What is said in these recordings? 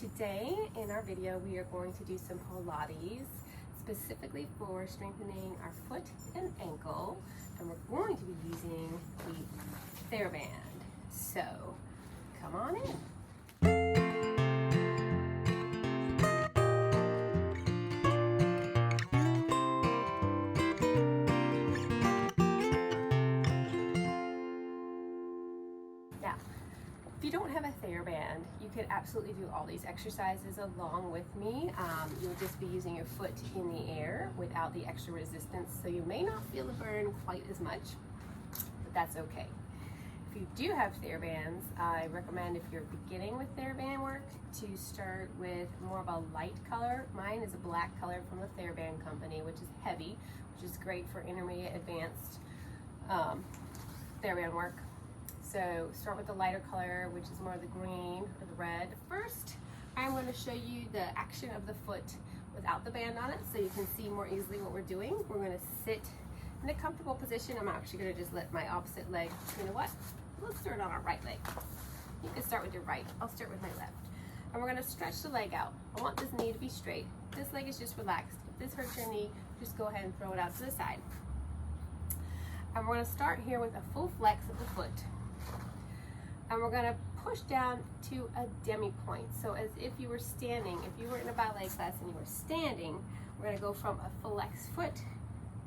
Today in our video we are going to do some Pilates specifically for strengthening our foot and ankle, and we're going to be using the Theraband. So come on in. If you don't have a Theraband, you could absolutely do all these exercises along with me. You'll just be using your foot in the air without the extra resistance, so you may not feel the burn quite as much, but that's okay. If you do have Therabands, I recommend, if you're beginning with Theraband work, to start with more of a light color. Mine is a black color from the Theraband company, which is heavy, which is great for intermediate advanced Theraband work. So start with the lighter color, which is more of the green or the red. First, I'm going to show you the action of the foot without the band on it, so you can see more easily what we're doing. We're going to sit in a comfortable position. I'm actually going to just let my opposite leg, you know what? Let's start on our right leg. You can start with your right. I'll start with my left. And we're going to stretch the leg out. I want this knee to be straight. This leg is just relaxed. If this hurts your knee, just go ahead and throw it out to the side. And we're going to start here with a full flex of the foot. And we're going to push down to a demi-pointe. So as if you were standing, if you were in a ballet class and you were standing, we're going to go from a flexed foot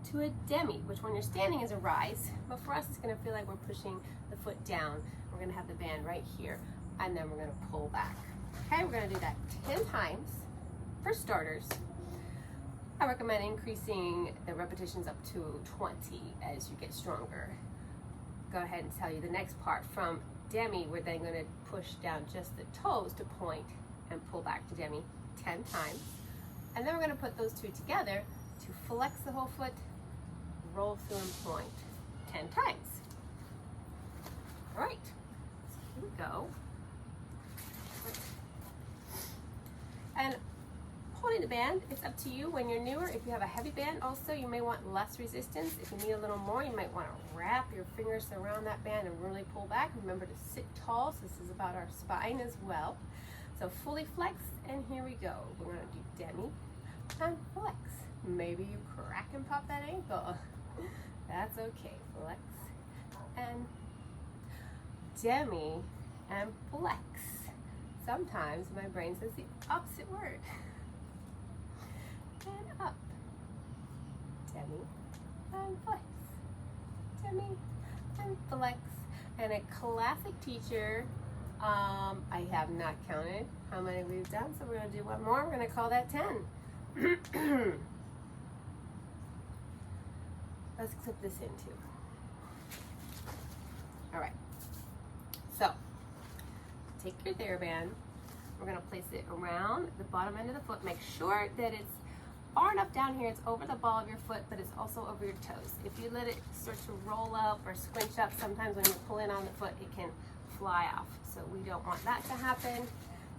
to a demi, which when you're standing is a rise, but for us it's going to feel like we're pushing the foot down. We're going to have the band right here, and then we're going to pull back. Okay, we're going to do that 10 times. For starters, I recommend increasing the repetitions up to 20 as you get stronger. Go ahead and tell you the next part. From demi, we're then going to push down just the toes to point and pull back to demi 10 times. And then we're going to put those two together to flex the whole foot, roll through and point 10 times. All right, so here we go. And holding the band, it's up to you. When you're newer, if you have a heavy band also, you may want less resistance. If you need a little more, you might want to wrap your fingers around that band and really pull back. Remember to sit tall, so this is about our spine as well. So fully flexed, and here we go. We're going to do demi and flex. Maybe you crack and pop that ankle. That's okay. Flex and demi and flex. Sometimes my brain says the opposite word. And up, demi and flex, demi and flex. And a classic teacher, I have not counted how many we've done, so we're going to do one more. We're going to call that 10. Let's clip this in too. All right, so take your Theraband. We're going to place it around the bottom end of the foot. Make sure that it's far enough down here, it's over the ball of your foot, but it's also over your toes. If you let it start to roll up or squinch up, sometimes when you pull in on the foot, it can fly off. So we don't want that to happen.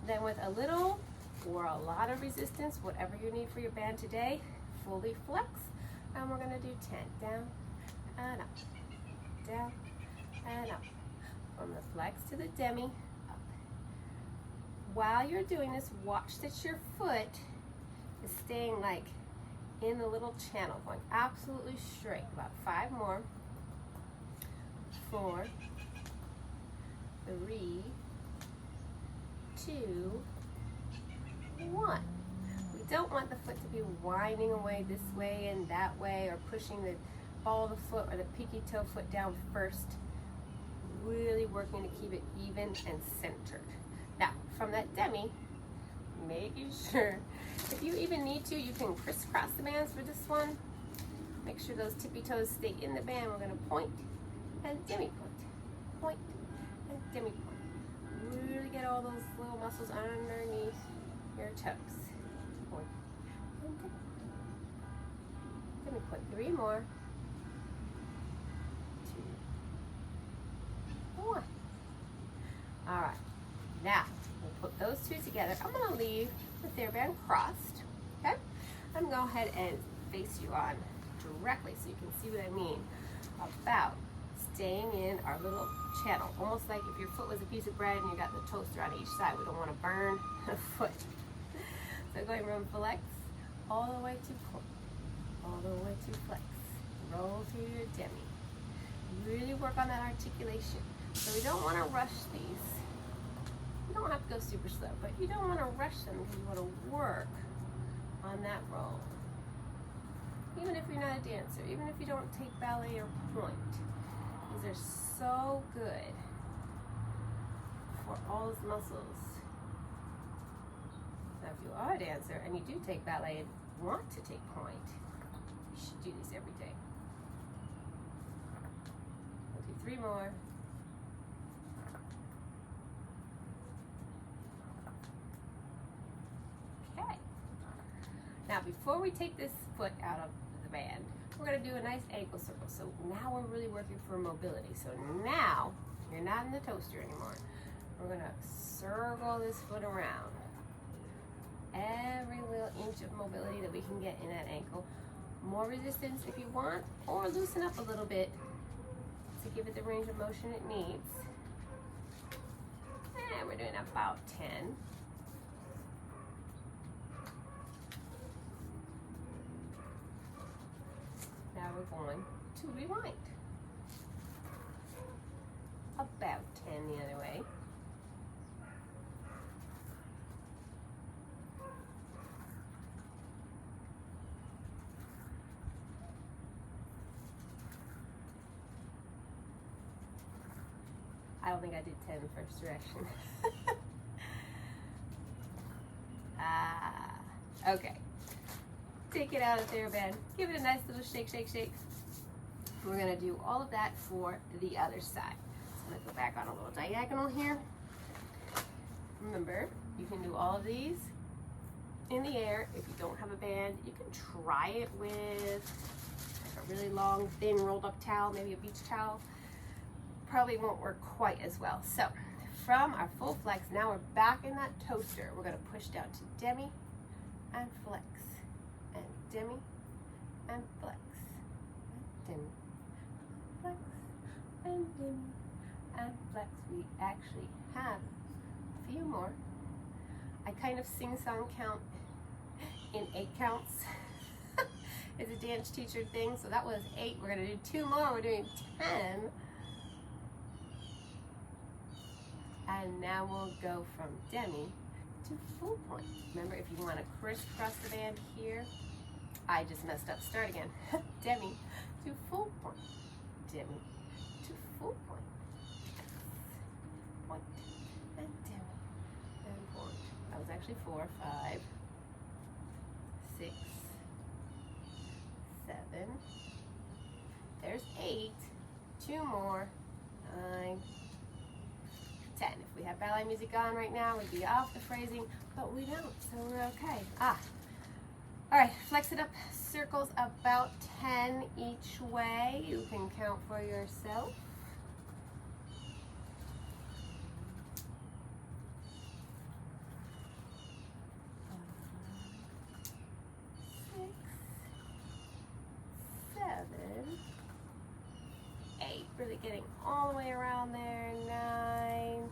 Then with a little or a lot of resistance, whatever you need for your band today, fully flex. And we're going to do 10. Down and up, down and up. From the flex to the demi, up. While you're doing this, watch that your foot is staying like in the little channel, going absolutely straight. About 5 more. 4, 3, 2, 1. We don't want the foot to be winding away this way and that way, or pushing the ball of the foot or the pinky toe foot down first. Really working to keep it even and centered. Now, from that demi, making sure, if you even need to, you can crisscross the bands for this one. Make sure those tippy toes stay in the band. We're going to point and demi-point, point and demi-point. Really get all those little muscles underneath your toes. Point and demi-point. 3 more. 2, 1. All right. Now, we'll put those two together. I'm going to leave the Theraband crossed. Okay? I'm going to go ahead and face you on directly so you can see what I mean. About staying in our little channel, almost like if your foot was a piece of bread and you got the toaster on each side. We don't want to burn the foot. So going from flex all the way to point, all the way to flex. Roll through your demi. Really work on that articulation. So we don't want to rush these. You don't have to go super slow, but you don't want to rush them because you want to work on that roll. Even if you're not a dancer, even if you don't take ballet or point, these are so good for all those muscles. Now, if you are a dancer and you do take ballet and want to take point, you should do these every day. We'll do 3 more. Okay. Now, before we take this foot out of the band, we're going to do a nice ankle circle. So now we're really working for mobility. So now you're not in the toaster anymore. We're going to circle this foot around. Every little inch of mobility that we can get in that ankle. More resistance if you want, or loosen up a little bit to give it the range of motion it needs. And we're doing about 10. Now we're going to rewind. About 10 the other way. I don't think I did 10 first direction. Okay. Take it out of Theraband. Give it a nice little shake, shake, shake. We're going to do all of that for the other side. So I'm going to go back on a little diagonal here. Remember, you can do all of these in the air. If you don't have a band, you can try it with like a really long, thin, rolled up towel, maybe a beach towel. Probably won't work quite as well. So from our full flex, now we're back in that toaster. We're going to push down to demi and flex, and demi and flex, and demi, flex, and demi and flex. We actually have a few more. I kind of sing-song count in 8 counts. It's a dance teacher thing, so that was 8. We're going to do 2 more. We're doing 10. And now we'll go from demi to full point. Remember, if you want to crisscross the band here, I just messed up. Start again. Demi to full point. Demi to full point. Point and demi and point. That was actually 4, 5, 6, 7. There's 8. 2 more. 9. 10. If we have ballet music on right now, we'd be off the phrasing, but we don't, so we're okay. All right, flex it up, circles about 10 each way. You can count for yourself. 6, 7, 8. Really getting all the way around there. 9,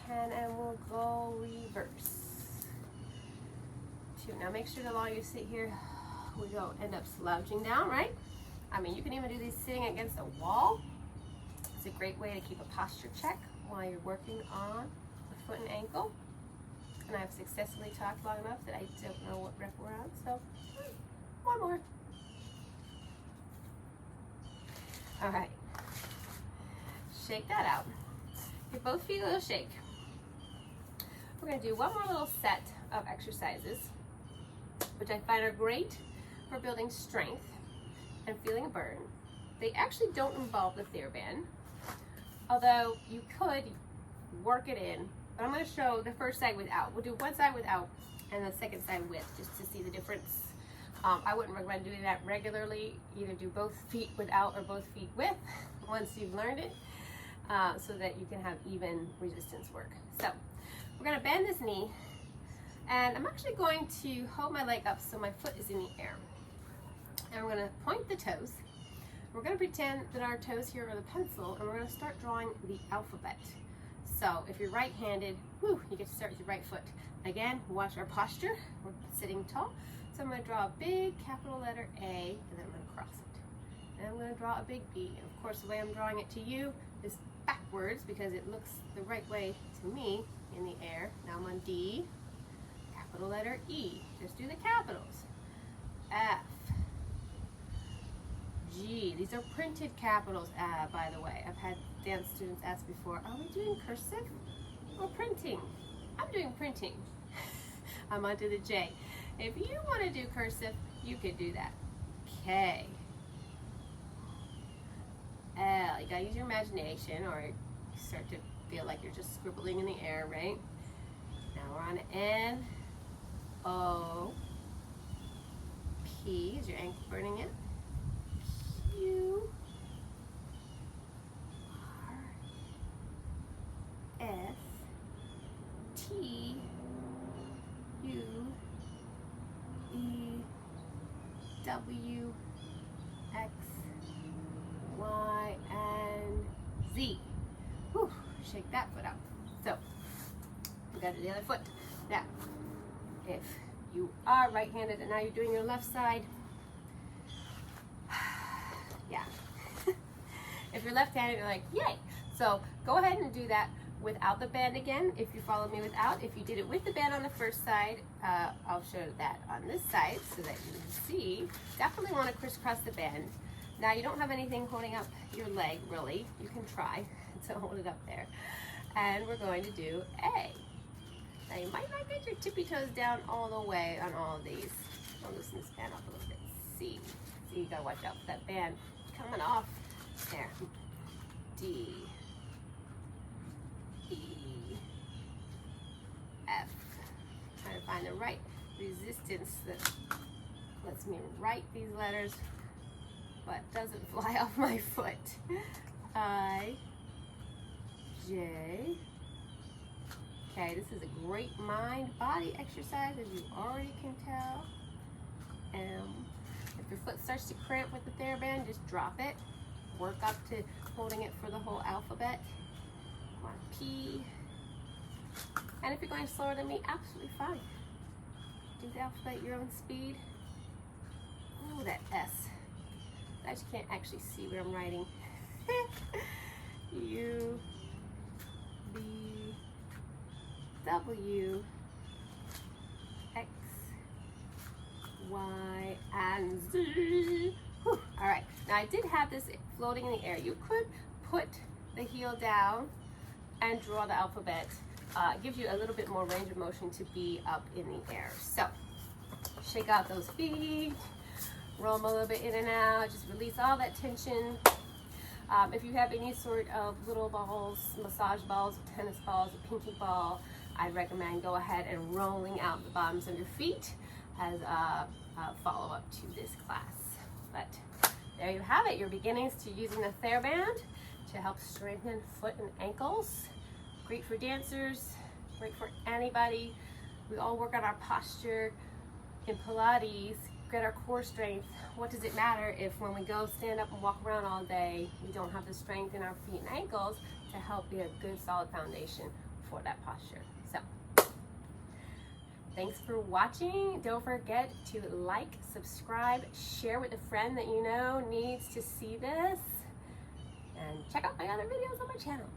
10, and we'll go reverse. 2. Now make sure the longer you sit here, we don't end up slouching down, right? I mean, you can even do these sitting against a wall. It's a great way to keep a posture check while you're working on the foot and ankle. And I've successfully talked long enough that I don't know what rep we're on, so 1 more. All right, shake that out. Give both feet a little shake. We're going to do 1 more little set of exercises, which I find are great for building strength and feeling a burn. They actually don't involve the Theraband, although you could work it in. But I'm going to show the first side without. We'll do one side without and the second side with, just to see the difference. I wouldn't recommend doing that regularly. Either do both feet without or both feet with once you've learned it, so that you can have even resistance work. So we're going to bend this knee, and I'm actually going to hold my leg up so my foot is in the air. And we're going to point the toes. We're going to pretend that our toes here are the pencil, and we're going to start drawing the alphabet. So if you're right-handed, you get to start with your right foot. Again, watch our posture. We're sitting tall. So I'm going to draw a big capital letter A, and then I'm going to cross it. And I'm going to draw a big B. And of course, the way I'm drawing it to you is backwards because it looks the right way to me in the air. Now I'm on D, capital letter E. Just do the capitals. F, G. These are printed capitals, by the way. I've had dance students ask before, are we doing cursive or printing? I'm doing printing. I'm onto the J. If you want to do cursive, you could do that. K, L. You gotta use your imagination or you start to feel like you're just scribbling in the air, right? Now we're on N, O, P. Is your ankle burning in? Q, R, S, T, U, E, W, X, Y, and Z. Whew, shake that foot out. So, we got the other foot. Now, if you are right-handed and now you're doing your left side, yeah. If you're left-handed, you're like, yay. So, go ahead and do that without the band again. If you follow me without, if you did it with the band on the first side, I'll show that on this side so that you can see. Definitely want to crisscross the band. Now you don't have anything holding up your leg, really. You can try to hold it up there. And we're going to do A. Now you might not get your tippy toes down all the way on all of these. I'll loosen this band up a little bit. C. So you gotta watch out for that band coming off. There. D. E. F. Trying to find the right resistance that lets me write these letters but doesn't fly off my foot. I, J. Okay, this is a great mind-body exercise, as you already can tell. M. If your foot starts to cramp with the Theraband, just drop it. Work up to holding it for the whole alphabet. On P. And if you're going slower than me, absolutely fine. Do the alphabet at your own speed. Ooh, that S. I just can't actually see what I'm writing. U, B, W, X, Y, and Z. Whew. All right, now I did have this floating in the air. You could put the heel down and draw the alphabet. It gives you a little bit more range of motion to be up in the air. So, shake out those feet. Roll them a little bit in and out, just release all that tension. If you have any sort of little balls, massage balls, tennis balls, a pinky ball, I'd recommend go ahead and rolling out the bottoms of your feet as a follow-up to this class. But there you have it, your beginnings to using the Theraband to help strengthen foot and ankles. Great for dancers, great for anybody. We all work on our posture in Pilates, get our core strength. What does it matter if when we go stand up and walk around all day, we don't have the strength in our feet and ankles to help be a good solid foundation for that posture. So, thanks for watching. Don't forget to like, subscribe, share with a friend that you know needs to see this, and check out my other videos on my channel.